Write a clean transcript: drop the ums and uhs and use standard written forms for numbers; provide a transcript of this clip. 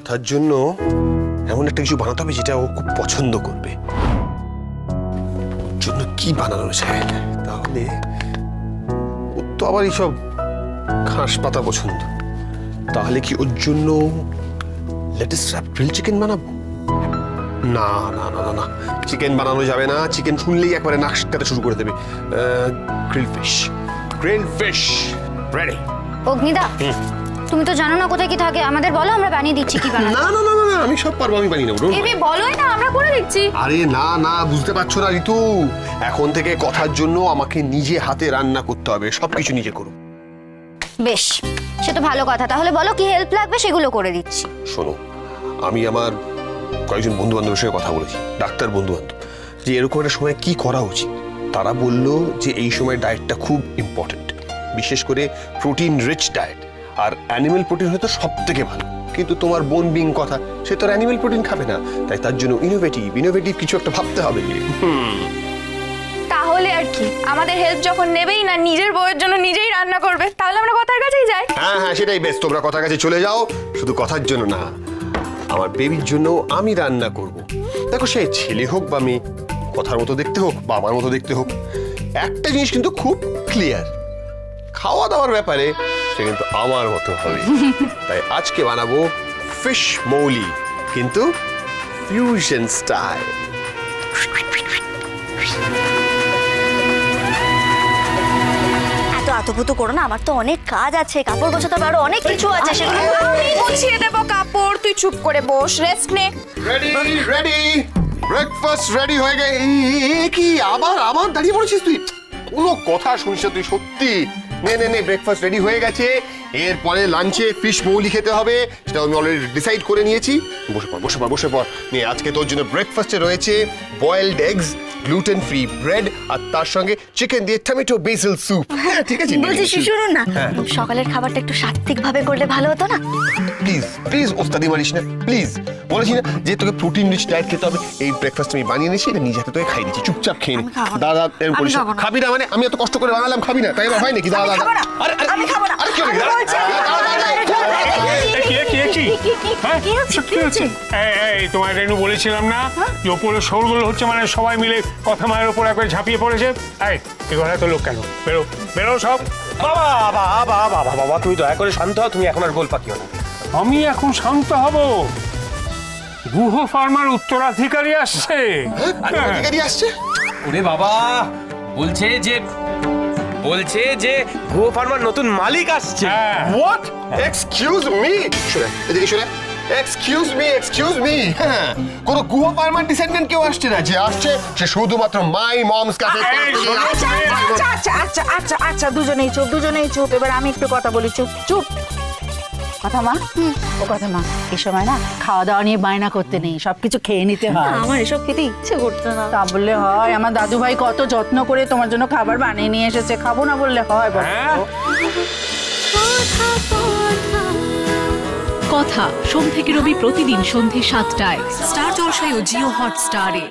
কথার জন্য এমন একটা কিছু বানাতে হবে যেটা ও খুব পছন্দ করবে। জন্য কি বানানো যায়? তাহলে ও তো আবার এইসব ঘাস পাতা পছন্দ। তাহলে কি ওর জন্য লেটেস্ট গ্রিল চিকেন বানাবো? না না না না না, চিকেন বানানো যাবে না। চিকেন শুনলেই একবারে নাক কাটা শুরু করে দেবে। Grill fish, grill fish ready. অগ্নিদা, তুমি তো জানো না কোথায় কি থাকে, আমাদের বলো, আমরা বানিয়ে দিচ্ছি কি বানাবো। না না না না, আমি সব পারবো, আমি বানিয়ে নেবো। এই বলোই না, আমরা করে দিচ্ছি। আরে না না, বুঝতে পারছো না ঋতু, এখন থেকে কথার জন্য আমাকে নিজে হাতে রান্না করতে হবে, সবকিছু নিজে করো। বেশ, সে তো ভালো কথা। তাহলে বলো কি হেল্প লাগবে, সেগুলো করে দিচ্ছি। শোনো, আমি আমার কয়েকজন বন্ধু বান্ধবের সঙ্গে কথা বলেছি, ডাক্তার বন্ধু বান্ধব, যে এরকম একটা সময় কি করা উচিত। তারা বললো যে এই সময় ডায়েটটা খুব ইম্পর্টেন্ট, বিশেষ করে প্রোটিন রিচ ডায়েট। আর অ্যানিমেল প্রোটিন হয়তো সব থেকে ভালো, কিন্তু তোমার বোন বিং কথা, সে তো অ্যানিমেল প্রোটিন খাবে না। তাই তার জন্য ইনোভেটিভ কিছু একটা ভাবতে হবে। তাহলে আর কি, আমাদের হেল্প যখন নেবেই না, নিজের বউয়ের জন্য নিজেই রান্না করবে, তাহলে আমরা কথার কাছেই যাই। হ্যাঁ হ্যাঁ, সেটাই বেশ। তোমরা কথার কাছে চলে যাও, শুধু কথার জন্য না, আমার বেবির জন্য আমি রান্না করব। দেখো, সে ছেলে হোক বা মেয়ে, কথার মতো দেখতে হোক বা আমার মতো দেখতে হোক, একটা জিনিস কিন্তু খুব ক্লিয়ার, খাওয়া দাওয়ার ব্যাপারে সে কিন্তু আমার মতো হবে। তাই আজকে বানাবো ফিশ মৌলি, কিন্তু ফিউশন স্টাইল। আতপুতু করো না, আমার তো অনেক কাজ আছে, কাপড় গোছাতে হবে, আরো অনেক কিছু আছে, সেগুলো আমি গুছিয়ে দেবো কাপড়, তুই চুপ করে বস, রেস্ট নে। রেডি রেডি, ব্রেকফাস্ট রেডি হয়ে গেছে। কি আবার দাঁড়িয়ে পড়েছিস তুই? কোনো কথা শুনছিস তুই? সত্যি? নে নে নে, ব্রেকফাস্ট রেডি হয়ে গেছে। এরপরে লাঞ্চে ফিশ মৌলি খেতে হবে, সেটা আমি অলরেডি ডিসাইড করে নিয়েছি। বসে পড়। নে, আজকে তোর জন্য ব্রেকফাস্টে রয়েছে boiled eggs, gluten free bread, আর তার সঙ্গে চিকেন দিয়ে টমেটো বেসিল স্যুপ। ঠিক আছে, বলছি শুনুন না, সকালের খাবারটা একটু সাত্বিক ভাবে করলে ভালো হতো না? প্লিজ প্লিজ ওস্তাদি মারিস না, প্লিজ। বলেছি না যে তোকে প্রোটিন রিচ ডায়েট খেতে হবে। এই ব্রেকফাস্ট আমি বানিয়ে নিয়েছি, এটা নিজে হাতে তোকে খাই দিচ্ছি, চুপচাপ খেয়ে নে। দাদা এরকম করিস না। খাবি না মানে? আমি এত কষ্ট করে বানালাম, খাবি না? তাই এবার হয় নাকি? দাদা আমি খাবো না। আরে কি হলো? তোমার রেনু বলেছিলাম না যে ওপরে শোরগোল হচ্ছে, মানে সবাই মিলে কথা মায়ের ওপর একবার ঝাঁপিয়ে পড়েছে। এই ঘরে তো লোক কেন? বেরো বেরো সব। বাবা তুমি দয়া করে শান্ত হও, তুমি এখন আর গোল পাকিও না। আমি এখন শান্ত হব? গুহ ফার্মার উত্তরাধিকারী আসছে। ওরে বাবা, বলছে যে গুহ ফার্মার নতুন মালিক আসছে। হোয়াট? এক্সকিউজ মি, এদিকে শোনা। এক্সকিউজ মি, হ্যাঁ, কোনো গুহ ফার্মার ডিসেন্ডেন্ট কেউ আসছে না। যে আসছে সে শুধুমাত্র মাই মমস ক্যাফে। আচ্ছা, দুজনেই চুপ। এবার আমি একটু কথা বলি, চুপ। কথা মা, ও কথা মা, এই সময় না খাওয়া দাওয়া নিয়ে বায়না করতে নেই, সবকিছু খেয়ে নিতে হয়। আমার এসব খেতে ইচ্ছে করছে না। তা বললে হয়? আমার দাদু ভাই কত যত্ন করে তোমার জন্য খাবার বানিয়ে নিয়ে এসেছে, খাবো না বললে হয়? কথা সোম থেকে রবি প্রতিদিন সন্ধ্যে ৭টায় স্টার জলসায় ও জিও হটস্টারে।